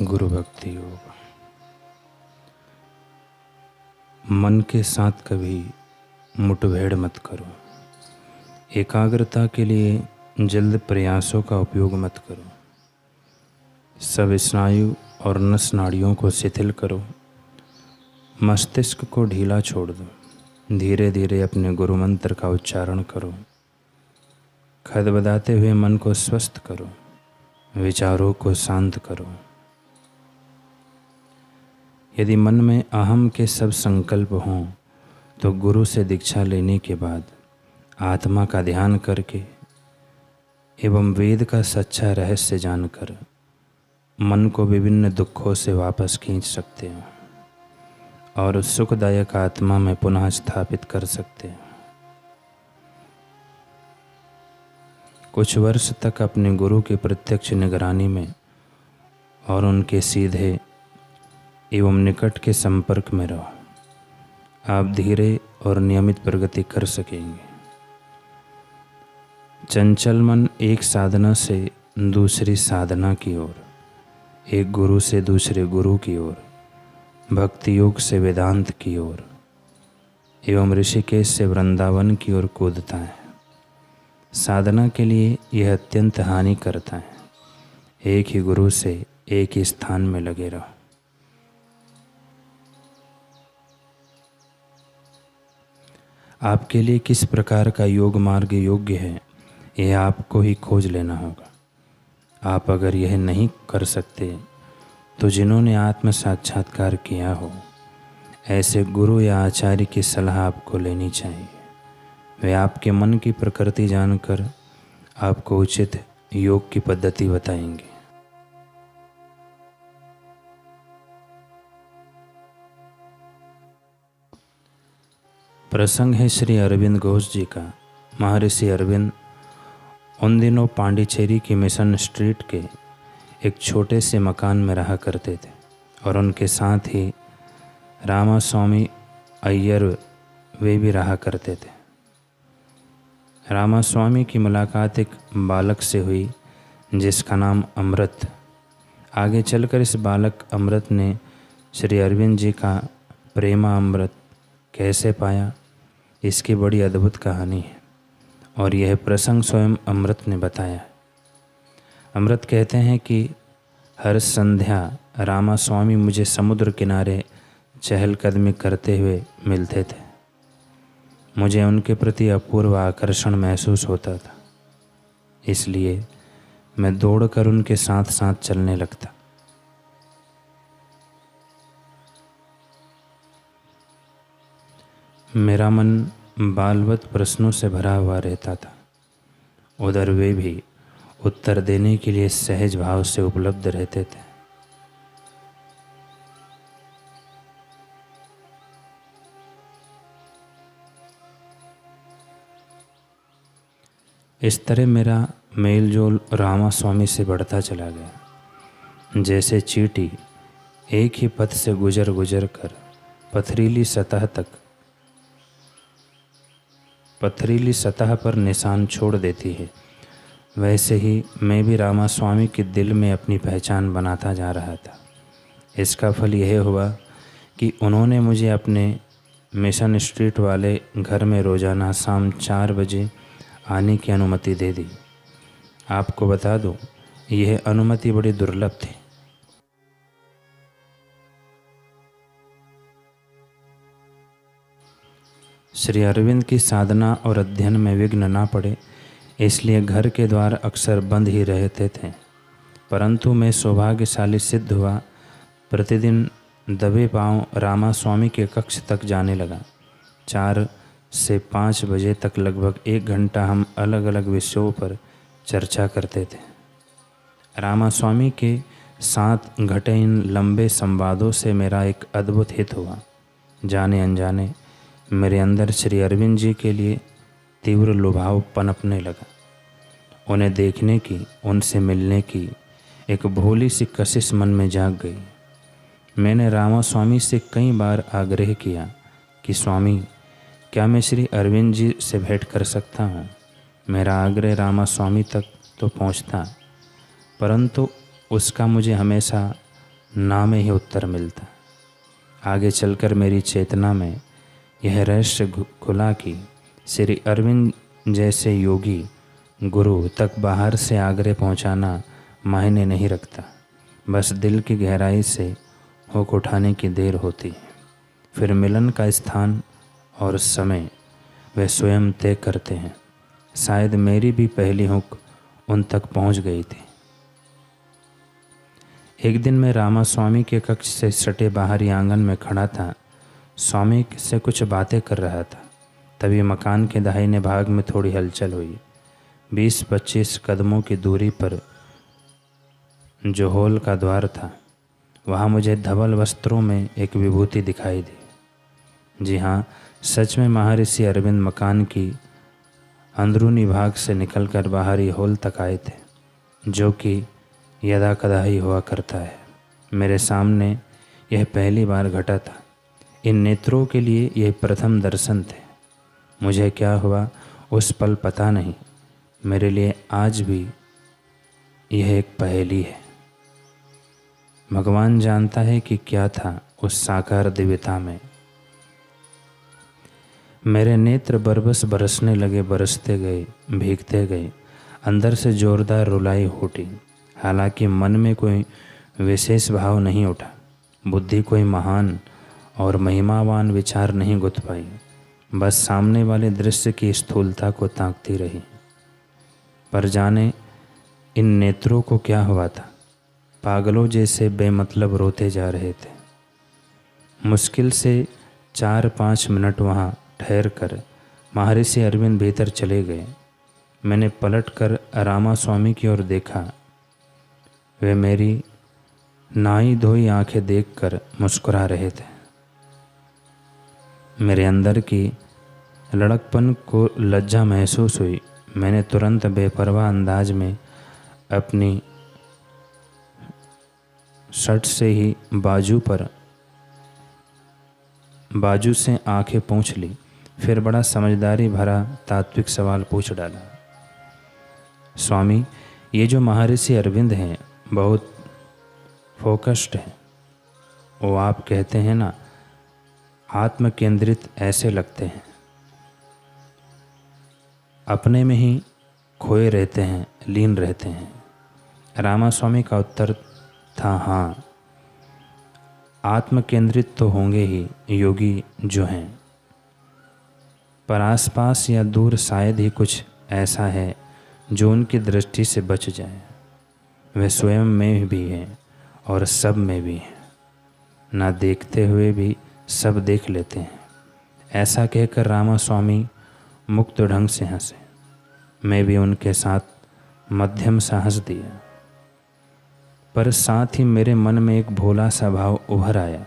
गुरु भक्ति योग। मन के साथ कभी मुठभेड़ मत करो। एकाग्रता के लिए जल्द प्रयासों का उपयोग मत करो। सब स्नायु और नस नाड़ियों को शिथिल करो। मस्तिष्क को ढीला छोड़ दो। धीरे धीरे अपने गुरु मंत्र का उच्चारण करो। खदबदाते हुए मन को स्वस्थ करो। विचारों को शांत करो। यदि मन में अहम के सब संकल्प हों तो गुरु से दीक्षा लेने के बाद आत्मा का ध्यान करके एवं वेद का सच्चा रहस्य जानकर मन को विभिन्न दुखों से वापस खींच सकते हो और उस सुखदायक आत्मा में पुनः स्थापित कर सकते हो। कुछ वर्ष तक अपने गुरु की प्रत्यक्ष निगरानी में और उनके सीधे एवं निकट के संपर्क में रहो। आप धीरे और नियमित प्रगति कर सकेंगे। चंचल मन एक साधना से दूसरी साधना की ओर, एक गुरु से दूसरे गुरु की ओर, भक्ति योग से वेदांत की ओर एवं ऋषिकेश से वृंदावन की ओर कूदता है। साधना के लिए यह अत्यंत हानि करता है। एक ही गुरु से एक ही स्थान में लगे रहो। आपके लिए किस प्रकार का योग मार्ग योग्य है, यह आपको ही खोज लेना होगा। आप अगर यह नहीं कर सकते तो जिन्होंने आत्म साक्षात्कार किया हो ऐसे गुरु या आचार्य की सलाह आपको लेनी चाहिए। वे आपके मन की प्रकृति जानकर आपको उचित योग की पद्धति बताएंगे। प्रसंग है श्री अरविंद घोष जी का। महर्षि अरविंद उन दिनों पांडिचेरी की मिशन स्ट्रीट के एक छोटे से मकान में रहा करते थे और उनके साथ ही रामास्वामी अय्यर वे भी रहा करते थे। रामास्वामी की मुलाकात एक बालक से हुई जिसका नाम अमृत। आगे चलकर इस बालक अमृत ने श्री अरविंद जी का प्रेमा अमृत कैसे पाया, इसकी बड़ी अद्भुत कहानी है और यह प्रसंग स्वयं अमृत ने बताया। अमृत कहते हैं कि हर संध्या रामास्वामी मुझे समुद्र किनारे चहलकदमी करते हुए मिलते थे। मुझे उनके प्रति अपूर्व आकर्षण महसूस होता था, इसलिए मैं दौड़कर उनके साथ साथ चलने लगता। मेरा मन बालवत प्रश्नों से भरा हुआ रहता था। उधर वे भी उत्तर देने के लिए सहज भाव से उपलब्ध रहते थे। इस तरह मेरा मेलजोल रामास्वामी से बढ़ता चला गया। जैसे चींटी एक ही पथ से गुजर गुजर कर पथरीली सतह पर निशान छोड़ देती है, वैसे ही मैं भी रामास्वामी के दिल में अपनी पहचान बनाता जा रहा था। इसका फल यह हुआ कि उन्होंने मुझे अपने मिशन स्ट्रीट वाले घर में रोज़ाना शाम 4 बजे आने की अनुमति दे दी। आपको बता दूं, यह अनुमति बड़ी दुर्लभ थी। श्री अरविंद की साधना और अध्ययन में विघ्न ना पड़े, इसलिए घर के द्वार अक्सर बंद ही रहते थे। परंतु मैं सौभाग्यशाली सिद्ध हुआ। प्रतिदिन दबे पांव रामास्वामी के कक्ष तक जाने लगा। 4 से 5 बजे तक लगभग 1 घंटा हम अलग अलग विषयों पर चर्चा करते थे। रामास्वामी के साथ घटे इन लंबे संवादों से मेरा एक अद्भुत हित हुआ। जाने अनजाने मेरे अंदर श्री अरविंद जी के लिए तीव्र लुभाव पनपने लगा। उन्हें देखने की, उनसे मिलने की एक भोली सी कशिश मन में जाग गई। मैंने रामास्वामी से कई बार आग्रह किया कि स्वामी, क्या मैं श्री अरविंद जी से भेंट कर सकता हूँ। मेरा आग्रह रामास्वामी तक तो पहुँचता, परंतु उसका मुझे हमेशा ना में ही उत्तर मिलता। आगे चलकर मेरी चेतना में यह रहस्य खुला कि श्री अरविंद जैसे योगी गुरु तक बाहर से आग्रह पहुंचाना मायने नहीं रखता, बस दिल की गहराई से हुक उठाने की देर होती है। फिर मिलन का स्थान और समय वे स्वयं तय करते हैं। शायद मेरी भी पहली हुक उन तक पहुंच गई थी। एक दिन मैं रामा स्वामी के कक्ष से सटे बाहरी आंगन में खड़ा था। स्वामी से कुछ बातें कर रहा था। तभी मकान के दाहिने भाग में थोड़ी हलचल हुई। 20-25 कदमों की दूरी पर जो हॉल का द्वार था, वहाँ मुझे धवल वस्त्रों में एक विभूति दिखाई दी। जी हाँ, सच में महर्षि अरविंद मकान की अंदरूनी भाग से निकलकर बाहरी हॉल तक आए थे, जो कि यदा कदा ही हुआ करता है। मेरे सामने यह पहली बार घटा था। इन नेत्रों के लिए यह प्रथम दर्शन थे। मुझे क्या हुआ उस पल पता नहीं। मेरे लिए आज भी यह एक पहेली है। भगवान जानता है कि क्या था उस साकार दिव्यता में। मेरे नेत्र बरबस बरसने लगे, बरसते गए, भीगते गए। अंदर से जोरदार रुलाई फूटी। हालांकि मन में कोई विशेष भाव नहीं उठा। बुद्धि कोई महान और महिमावान विचार नहीं गुथ पाई। बस सामने वाले दृश्य की स्थूलता को ताकती रही। पर जाने इन नेत्रों को क्या हुआ था। पागलों जैसे बेमतलब रोते जा रहे थे। मुश्किल से 4-5 मिनट वहाँ ठहर कर महर्षि अरविंद भीतर चले गए। मैंने पलटकर रामा स्वामी की ओर देखा। वे मेरी नहाई धोई आंखें देखकर मुस्कुरा रहे थे। मेरे अंदर की लड़कपन को लज्जा महसूस हुई। मैंने तुरंत बेपरवाह अंदाज में अपनी शर्ट से ही बाजू से आंखें पोंछ ली। फिर बड़ा समझदारी भरा तात्विक सवाल पूछ डाला। स्वामी, ये जो महर्षि अरविंद हैं बहुत फोकस्ड हैं। वो आप कहते हैं ना, आत्म केंद्रित ऐसे लगते हैं, अपने में ही खोए रहते हैं, लीन रहते हैं। रामा स्वामी का उत्तर था, हाँ, आत्म केंद्रित तो होंगे ही योगी जो हैं, पर आसपास या दूर शायद ही कुछ ऐसा है जो उनकी दृष्टि से बच जाए। वे स्वयं में भी हैं और सब में भी हैं। ना देखते हुए भी सब देख लेते हैं। ऐसा कहकर रामा स्वामी मुक्त ढंग से हंसे। मैं भी उनके साथ मध्यम सा हंस दिया, पर साथ ही मेरे मन में एक भोला सा भाव उभर आया।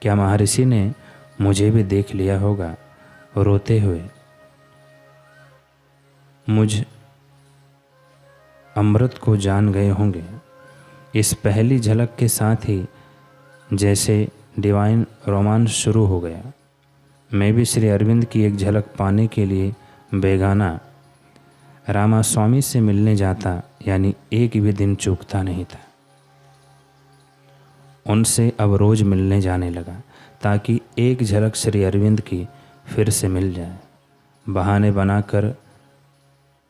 क्या महर्षि ने मुझे भी देख लिया होगा? रोते हुए मुझ अमृत को जान गए होंगे। इस पहली झलक के साथ ही जैसे डिवाइन रोमांस शुरू हो गया। मैं भी श्री अरविंद की एक झलक पाने के लिए बेगाना रामा स्वामी से मिलने जाता, यानी एक भी दिन चूकता नहीं था। उनसे अब रोज मिलने जाने लगा ताकि एक झलक श्री अरविंद की फिर से मिल जाए। बहाने बनाकर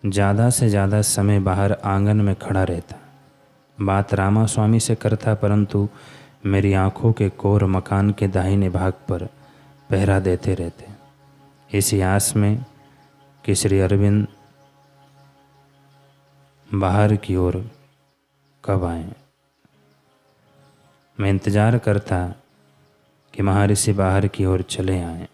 ज़्यादा से ज़्यादा समय बाहर आंगन में खड़ा रहता। बात रामा स्वामी से करता, परंतु मेरी आंखों के कोर मकान के दाहिने भाग पर पहरा देते रहते, इसी आस में कि श्री अरविंद बाहर की ओर कब आएं। मैं इंतज़ार करता कि महर्षि बाहर की ओर चले आएं।